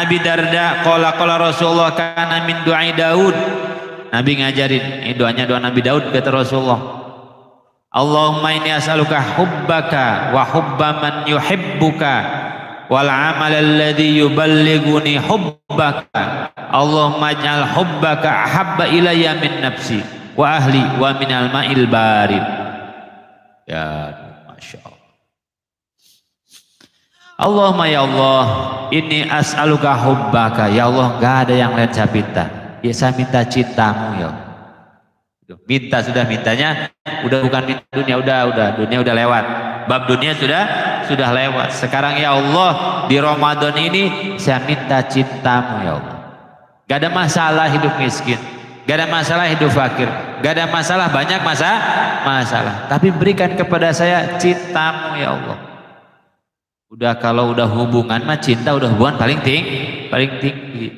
Abi Darda qala Rasulullah kana min du'a Daud. Nabi ngajarin ini doanya doa Nabi Daud kata Rasulullah. Allahumma inni as'aluka hubbaka wa hubba man yuhibbuka wal amal alladhi yuballighuni hubbaka. Allahumma ij'al hubbaka ahabba ilayya min nafsi wa ahli wa minal ma'il barid. Ya Masya Allah. Allahumma ya Allah, ini as'aluka hubbaka. Ya Allah, gak ada yang lain saya minta. Ya saya minta cintamu ya. Minta sudah mintanya, udah bukan minta dunia, udah dunia udah lewat. Bab dunia sudah lewat. Sekarang ya Allah, di Ramadan ini saya minta cintamu ya Allah. Gak ada masalah hidup miskin, gak ada masalah hidup fakir, gak ada masalah banyak masalah. Tapi berikan kepada saya cintamu ya Allah. Udah kalau udah hubungan mah cinta udah hubungan paling tinggi.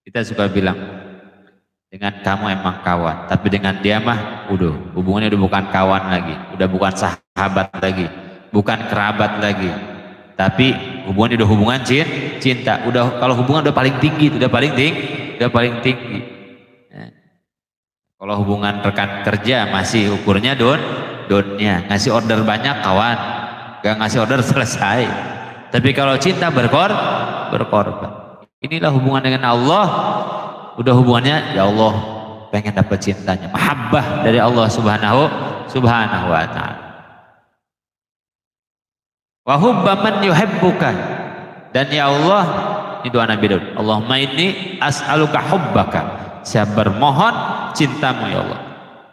Kita suka bilang dengan kamu emang kawan, tapi dengan dia mah udah hubungannya udah bukan kawan lagi, udah bukan sahabat lagi, bukan kerabat lagi, tapi hubungannya udah hubungan cinta. Udah kalau hubungan udah paling tinggi, udah paling tinggi. Kalau hubungan rekan kerja masih ukurnya donnya, ngasih order banyak kawan, gak ngasih order selesai. Tapi kalau cinta berkorban. Inilah hubungan dengan Allah. Udah hubungannya ya Allah, pengen dapat cintanya, mahabbah dari Allah subhanahu wa ta'ala. Wa hubba man yuhibbuka. Dan ya Allah, ini doa Nabi Daud. Allahumma inni as'aluka hubbaka. Saya bermohon cintamu ya Allah.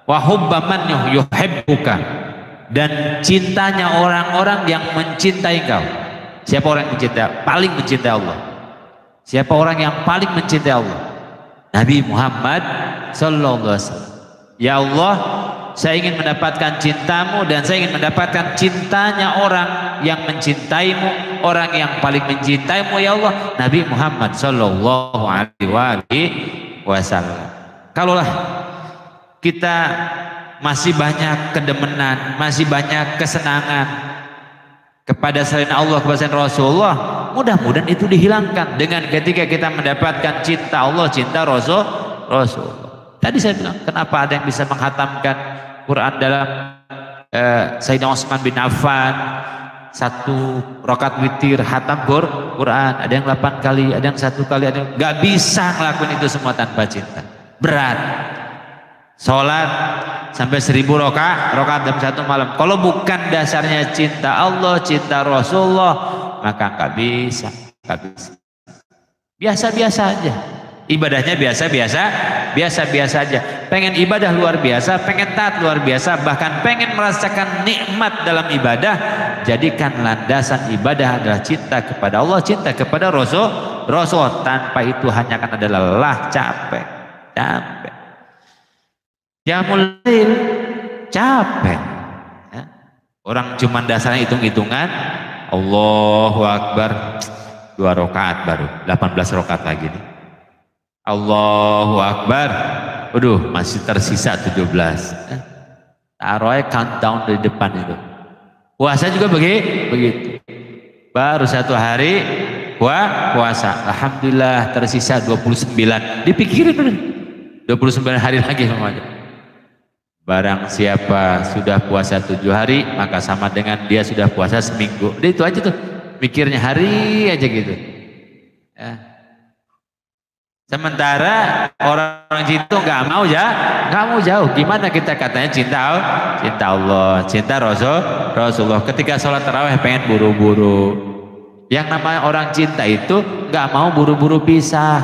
Wa hubba man yuhibbuka. Dan cintanya orang-orang yang mencintai kau. Siapa orang yang mencintai? Paling mencintai Allah. Siapa orang yang paling mencintai Allah? Nabi Muhammad sallallahu alaihi wasallam. Ya Allah, saya ingin mendapatkan cintamu dan saya ingin mendapatkan cintanya orang yang mencintaimu, orang yang paling mencintaimu ya Allah, Nabi Muhammad sallallahu alaihi wasallam. Kalaulah kita masih banyak kedemenan, masih banyak kesenangan kepada selain Allah, kepada selain Rasulullah, mudah-mudahan itu dihilangkan dengan ketika kita mendapatkan cinta Allah, cinta Rasulullah. Tadi saya bilang, kenapa ada yang bisa menghatamkan Quran dalam Sayyidina Utsman bin Affan, 1 rakaat witir hatam Quran, ada yang 8 kali, ada yang 1 kali, ada yang nggak bisa ngelakuin itu semua tanpa cinta. Berat. Sholat sampai 1000 rakaat dalam 1 malam. Kalau bukan dasarnya cinta Allah, cinta Rasulullah, maka nggak bisa. Biasa-biasa aja. Ibadahnya biasa-biasa aja. Pengen ibadah luar biasa, pengen taat luar biasa, bahkan pengen merasakan nikmat dalam ibadah. Jadikan landasan ibadah adalah cinta kepada Allah, cinta kepada Rasul. Tanpa itu hanya akan ada lelah, capek. Ya mulai capek ya. Orang cuman dasarnya hitung-hitungan Allahu Akbar 2 rakaat baru 18 rakaat lagi nih. Allahu Akbar, waduh masih tersisa 17 ya. Taruhnya countdown dari depan itu. Puasa juga begitu. Baru 1 hari puasa, alhamdulillah tersisa 29. Dipikirin bener 29 hari lagi semuanya. Barang siapa sudah puasa 7 hari, maka sama dengan dia sudah puasa seminggu. Udah itu aja tuh, mikirnya hari aja gitu. Ya. Sementara orang itu nggak mau jauh. Gimana kita katanya cinta Allah, cinta Rasulullah. Ketika sholat tarawih pengen buru-buru. Yang namanya orang cinta itu nggak mau buru-buru pisah,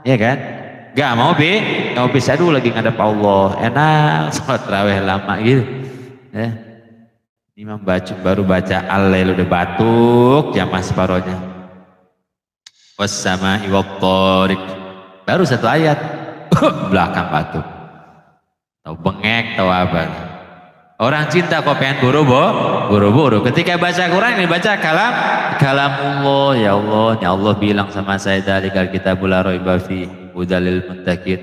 ya kan? Gak mau bisa dulu lagi ngadep Allah, enak sholat tarawih lama gitu ya. Imam baru baca Al-Lail udah batuk jamaah separohnya. Was-sama'i wat-thariq baru 1 ayat belakang batuk, tahu bengek tahu apa. Orang cinta kok pengen buru-buru. Ketika baca Quran ini baca kalamullah, ya Allah bilang sama saya dalikal kitabul la raiba fihi hudalil muttaqin.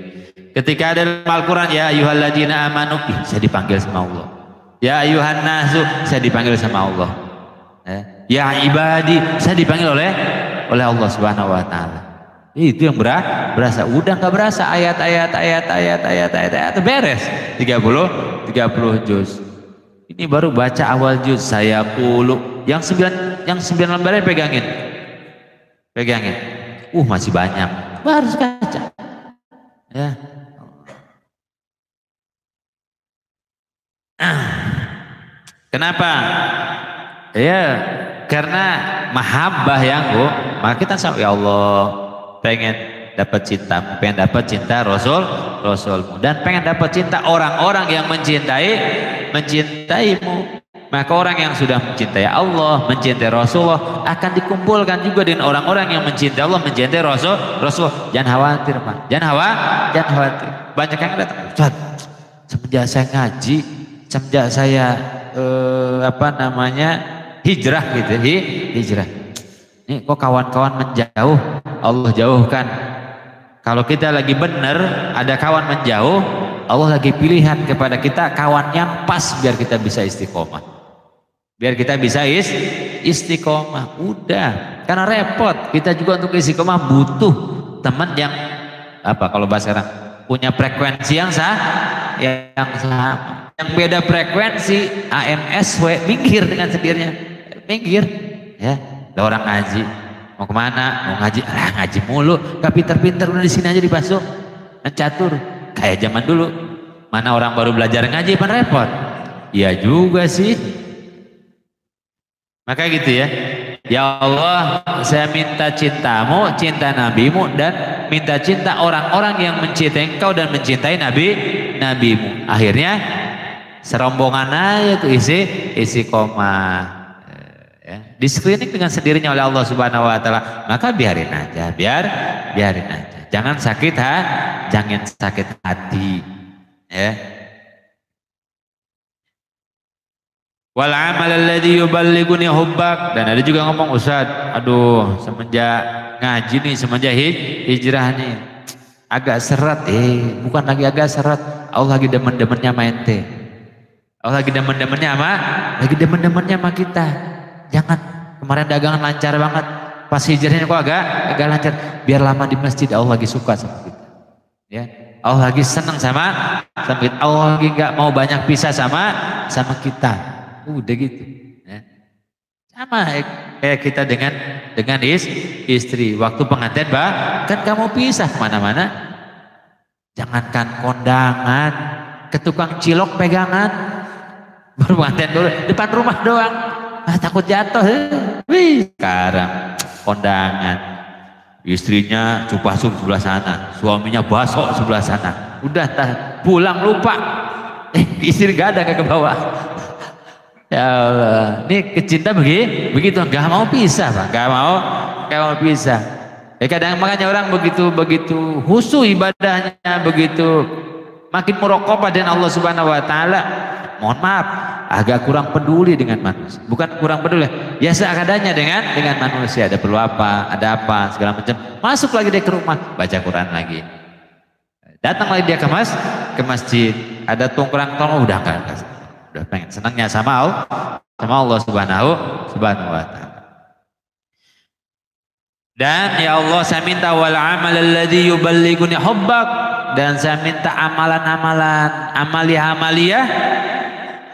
Ketika ada dalam Al-Quran ya ayyuhalladzina amanu, saya dipanggil sama Allah. Ya ayyuhan nasu, saya dipanggil sama Allah. Ya ibadi, saya dipanggil oleh oleh Allah Subhanahu wa taala. Itu yang berasa. Udah nggak berasa ayat beres 30 juz. Ini baru baca awal juz. Saya qulu yang 9 lembarnya pegangin. Masih banyak. Baru baca. Ya. Kenapa? Ya, karena mahabbah yang maka kita sama ya Allah pengen dapat cinta, pengen dapat cinta Rasulmu, dan pengen dapat cinta orang-orang yang mencintaimu. Maka orang yang sudah mencintai Allah, mencintai Rasulullah akan dikumpulkan juga dengan orang-orang yang mencintai Allah, mencintai Rasul. Jangan khawatir, Pak. Jangan khawatir. Banyak yang datang, Ustaz, semenjak saya ngaji, semenjak saya hijrah gitu, hijrah. Ini kok kawan-kawan menjauh, Allah jauhkan. Kalau kita lagi benar, ada kawan menjauh, Allah lagi pilihan kepada kita kawan yang pas biar kita bisa istiqomah. Istiqomah. Udah, karena repot. Kita juga untuk istiqomah butuh teman yang kalau bahasa sekarang punya frekuensi yang sama. Yang beda frekuensi, AMSW, minggir dengan sendirinya. Minggir, ya. Orang ngaji, mau kemana? Mau ngaji, ngaji mulu. Gak pinter-pinter, udah di sini aja dibasuh. Catur, kayak zaman dulu. Mana orang baru belajar ngaji, pan repot. Iya juga sih. Maka gitu ya. Ya Allah, saya minta cintamu, cinta nabimu, dan minta cinta orang-orang yang mencintai engkau dan mencintai nabimu. Akhirnya serombongan aja tuh isi koma. Di screening dengan sendirinya oleh Allah Subhanahu wa taala. Maka biarin aja. Jangan sakit hati. Ya. Wal amal alladhi yuballighuni hubbak. Dan ada juga ngomong, Ustaz, aduh semenjak ngaji nih, semenjak hijrah nih agak seret. Bukan lagi agak seret, Allah lagi demen-demennya main teh. Allah lagi demen-demennya sama kita. Jangan, kemarin dagangan lancar banget, pas hijrahnya kok agak lancar. Biar lama di masjid, Allah lagi suka sama kita. Ya, Allah lagi senang sama kita. Allah lagi nggak mau banyak pisah sama kita. Udah gitu. Ya. Sama kayak kita dengan istri. Waktu pengantin, kan kamu pisah kemana-mana. Jangankan kondangan, ke tukang cilok pegangan. Baru pengantin dulu, depan rumah doang. Takut jatuh. Sekarang kondangan, istrinya cupasuk sebelah sana, suaminya basok sebelah sana. Udah pulang lupa, istri gak ada ke bawah. Ya Allah, ini kecinta begitu, gak mau pisah, Pak. Gak mau pisah. Kadang makanya orang begitu khusyuk ibadahnya, begitu makin muraqabah dengan Allah Subhanahu wa taala. Mohon maaf, agak kurang peduli dengan manusia. Bukan kurang peduli, ya seadanya dengan manusia. Ada perlu apa, ada apa, segala macam. Masuk lagi dia ke rumah, baca Quran lagi. Datang lagi dia ke masjid. Ada tongkrong, udah pengen senangnya sama Allah Subhanahu wa taala. Dan ya Allah, saya minta wal amal alladzi yuballighuni hubbak, dan saya minta amalan-amalan, amaliyah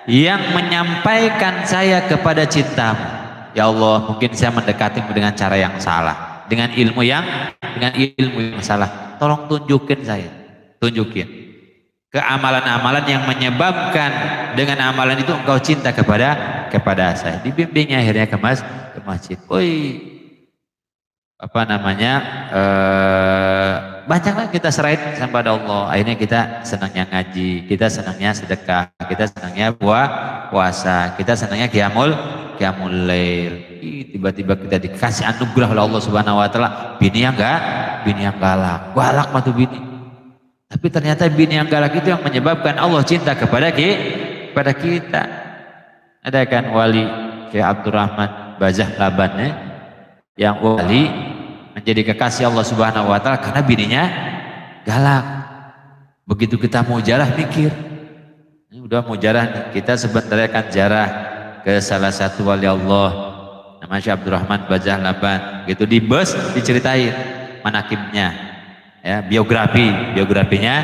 yang menyampaikan saya kepada cintamu. Ya Allah, mungkin saya mendekatimu dengan cara yang salah, dengan ilmu yang salah. Tolong tunjukin ke amalan-amalan yang menyebabkan dengan amalan itu engkau cinta kepada saya. Dibimbingnya akhirnya ke masjid. Banyaklah kita serahin kepada Allah. Akhirnya kita senangnya ngaji, kita senangnya sedekah, kita senangnya puasa, kita senangnya qiyamul lail. Tiba-tiba kita dikasih anugerah oleh Allah Subhanahu wa taala, bini yang galak mah tuh bini. Tapi ternyata bini yang galak itu yang menyebabkan Allah cinta kepada kita. Ada kan wali kayak Abdurrahman Bajah Laban, yang wali menjadi kekasih Allah Subhanahu wa taala karena bininya galak. Begitu kita mau jarah mikir, ini udah mau jarah nih, kita sebenarnya kan jarah ke salah satu wali Allah nama Syekh Abdurrahman Bajahlaban. Gitu di bus diceritain manakibnya, ya, biografinya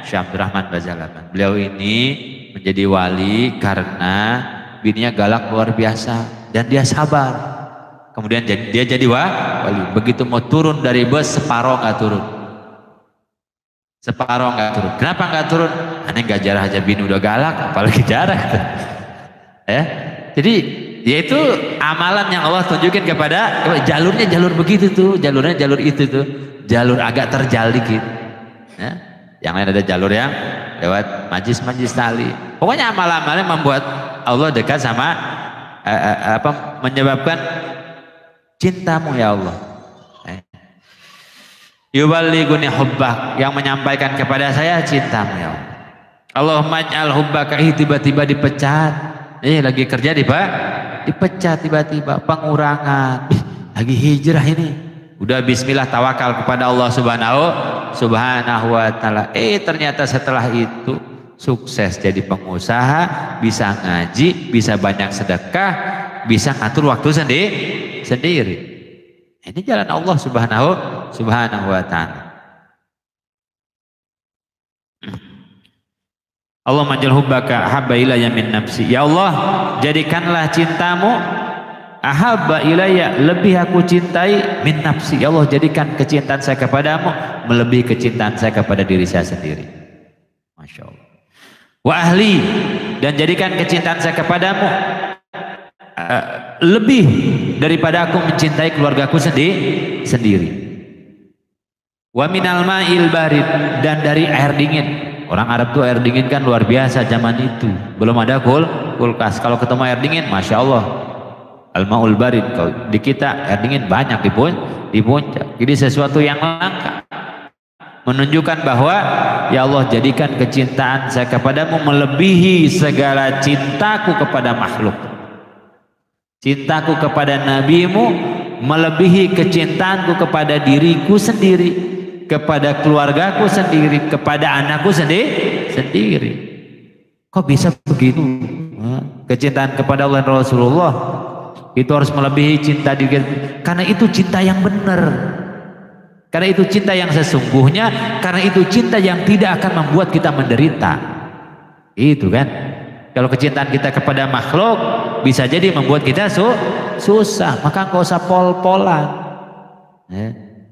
Syekh Abdurrahman Bajahlaban. Beliau ini menjadi wali karena bininya galak luar biasa dan dia sabar. Kemudian dia jadi wali. Begitu mau turun dari bus, separoh nggak turun. Kenapa nggak turun? Aneh nggak jarah aja bini udah galak, apalagi jarah. Ya, jadi yaitu amalan yang Allah tunjukin kepada jalurnya, jalur begitu tuh, jalurnya jalur itu tuh, jalur agak terjal dikit. Ya. Yang lain ada jalur yang lewat majlis tali. Pokoknya amal-amalnya membuat Allah dekat sama menyebabkan cintamu ya Allah. Yuballighuni hubbak, yang menyampaikan kepada saya cintamu ya Allah. Allahumma ij'al hubbaka, tiba-tiba dipecat. Lagi kerja dipecat tiba-tiba, pengurangan. Lagi hijrah ini. Udah bismillah tawakal kepada Allah subhanahu wa ta'ala. Ternyata setelah itu sukses jadi pengusaha, bisa ngaji, bisa banyak sedekah, bisa ngatur waktu sendiri. Ini jalan Allah subhanahu wa ta'ala. Allah majal hubbaka habba ilayya min nafsi. Ya Allah, jadikanlah cintamu ahabba ilayya, lebih aku cintai min nafsi. Ya Allah, jadikan kecintaan saya kepadamu melebihi kecintaan saya kepada diri saya sendiri. Masya Allah. Wa ahli, dan jadikan kecintaan saya kepadamu lebih daripada aku mencintai keluargaku sendiri. Wa minal ma'il barid, dan dari air dingin. Orang Arab tuh air dingin kan luar biasa zaman itu. Belum ada kulkas. Kalau ketemu air dingin, Masya Allah, al-ma'ul barid. Kalau di kita air dingin banyak di puncak. Jadi sesuatu yang langka, menunjukkan bahwa ya Allah, jadikan kecintaan saya kepadamu melebihi segala cintaku kepada makhluk. Cintaku kepada nabimu melebihi kecintaanku kepada diriku sendiri, kepada keluargaku sendiri, kepada anakku sendiri. Kok bisa begitu? Kecintaan kepada Allah dan Rasulullah itu harus melebihi cinta diri, karena itu cinta yang benar, karena itu cinta yang sesungguhnya, karena itu cinta yang tidak akan membuat kita menderita. Itu kan. Kalau kecintaan kita kepada makhluk bisa jadi membuat kita susah, maka nggak usah pol-polan.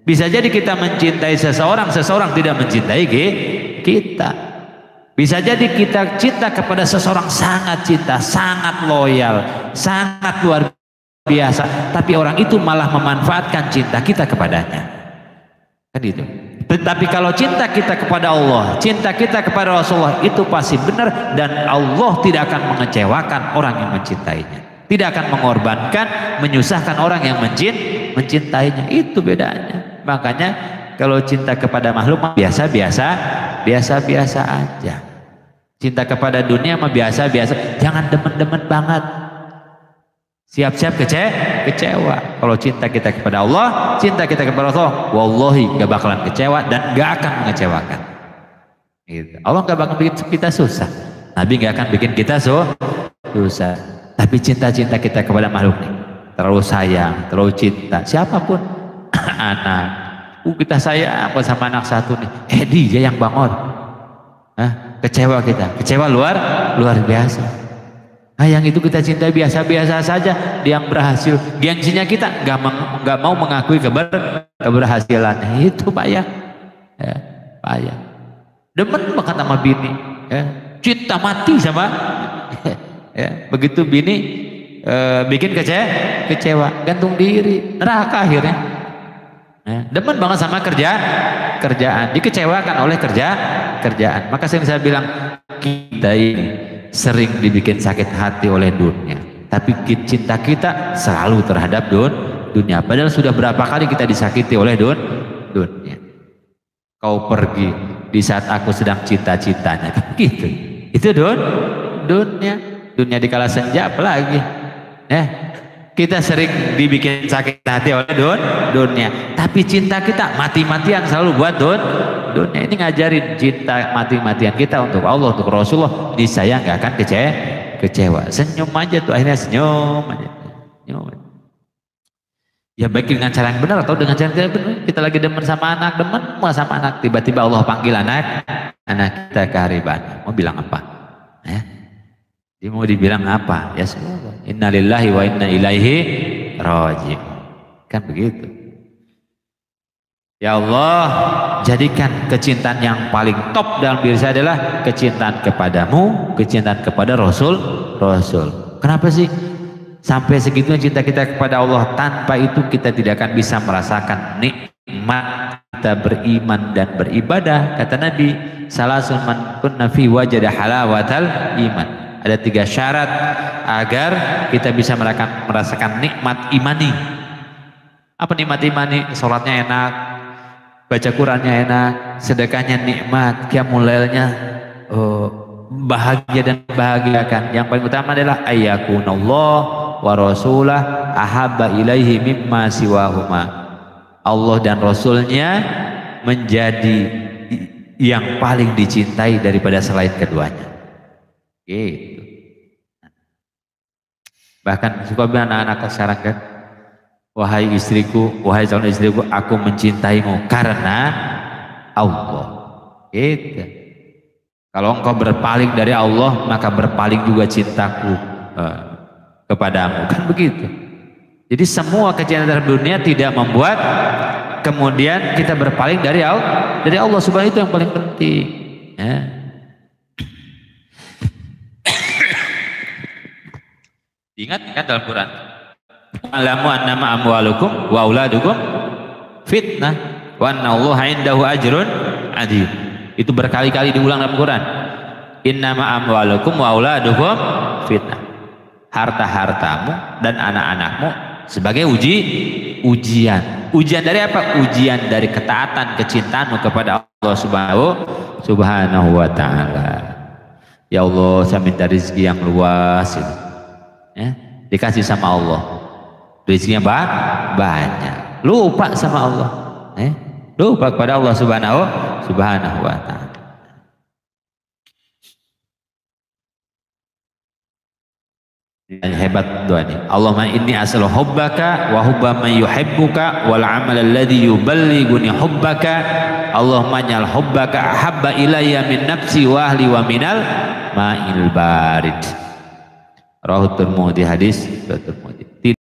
Bisa jadi kita mencintai seseorang tidak mencintai kita. Bisa jadi kita cinta kepada seseorang sangat cinta, sangat loyal, sangat luar biasa, tapi orang itu malah memanfaatkan cinta kita kepadanya. Kan itu. Tetapi kalau cinta kita kepada Allah, cinta kita kepada Rasulullah, itu pasti benar, dan Allah tidak akan mengecewakan orang yang mencintainya, tidak akan mengorbankan, menyusahkan orang yang mencintainya. Itu bedanya. Makanya kalau cinta kepada makhluk biasa-biasa aja. Cinta kepada dunia mah biasa-biasa, jangan demen-demen banget. Siap-siap kecewa. Kalau cinta kita kepada Allah, cinta kita kepada Rasul, wallahi gak bakalan kecewa dan gak akan mengecewakan. Gitu. Allah gak bakal bikin kita susah, Nabi gak akan bikin kita susah. Tapi cinta-cinta kita kepada makhluk nih, terlalu sayang, terlalu cinta, siapapun, anak, kita sayang sama anak satu nih, dia yang bangun, kecewa kita, kecewa luar biasa. Yang itu kita cinta biasa-biasa saja, dia yang berhasil, gengsinya kita nggak mau mengakui keberhasilan. Itu payah, payah. Demen banget sama bini, cinta mati sama, begitu bini bikin kecewa, gantung diri, neraka akhirnya. Demen banget sama kerjaan, dikecewakan oleh kerjaan. Maka saya bilang, kita ini sering dibikin sakit hati oleh dunia, tapi cinta kita selalu terhadap dunia. Padahal sudah berapa kali kita disakiti oleh dunia. Kau pergi di saat aku sedang cinta-cintanya, gitu. Itu dunia dikala senja apalagi. Kita sering dibikin sakit hati oleh dunia, tapi cinta kita mati-matian selalu buat dunia. Ini ngajarin cinta mati-matian kita untuk Allah, untuk Rasulullah, saya nggak akan kecewa. Senyum aja tuh, akhirnya senyum aja. Ya baik dengan cara yang benar atau dengan cara yang tidak benar. Kita lagi demen sama anak, sama anak, tiba-tiba Allah panggil anak kita kehariban. Mau bilang apa? Ya. Dia mau dibilang apa? Ya semoga. Innalillahi wa inna ilaihi raji'un. Kan begitu. Ya Allah, jadikan kecintaan yang paling top dalam diri saya adalah kecintaan kepadamu, kecintaan kepada Rasul. Kenapa sih? Sampai segitunya cinta kita kepada Allah, tanpa itu kita tidak akan bisa merasakan nikmat kita beriman dan beribadah. Kata Nabi, salasun man kunna fi wajada halawatal iman. Ada 3 syarat agar kita bisa merasakan nikmat imani. Apa nikmat imani? Sholatnya enak, baca Qurannya enak, sedekahnya nikmat, qiyamul lailnya bahagia dan bahagiakan. Yang paling utama adalah ayyakunallah wa rasulah ahabba ilaihi mimma siwahuma. Allah dan Rasulnya menjadi yang paling dicintai daripada selain keduanya. Gitu. Bahkan suka bilang anak-anak sekarang kan, wahai istriku, wahai calon istriku, aku mencintaimu karena Allah. Gitu. Kalau engkau berpaling dari Allah, maka berpaling juga cintaku kepadamu, kan begitu. Jadi semua kecintaan dalam dunia tidak membuat kemudian kita berpaling dari Allah Subhanahu, itu yang paling penting. Ya. Ingat kan dalam Quran, alamu annama amwalukum wa auladukum fitnah wa annallaha indahu ajrun adzim. Itu berkali-kali diulang dalam Quran. Innama amwalukum wa auladukum fitnah. Harta-hartamu dan anak-anakmu sebagai ujian. Ujian dari apa? Ujian dari ketaatan, kecintaanmu kepada Allah Subhanahu wa ta'ala. Ya Allah, saya minta rezeki yang luas itu. Ya, dikasih sama Allah. Rezekinya banyak. Lupa sama Allah. Lupa kepada Allah Subhanahu wa ta'ala. Hebat doa ini. Allahumma inni as'alu hubbaka wa hubba man yuhibbuka wal amal alladhi yuballighuni hubbaka. Allahumma ja'al hubbaka ahabba ilayya min nafsi wa ahli wa minal ma'il barid. Rawahu Tirmidzi, hadis Tirmidzi.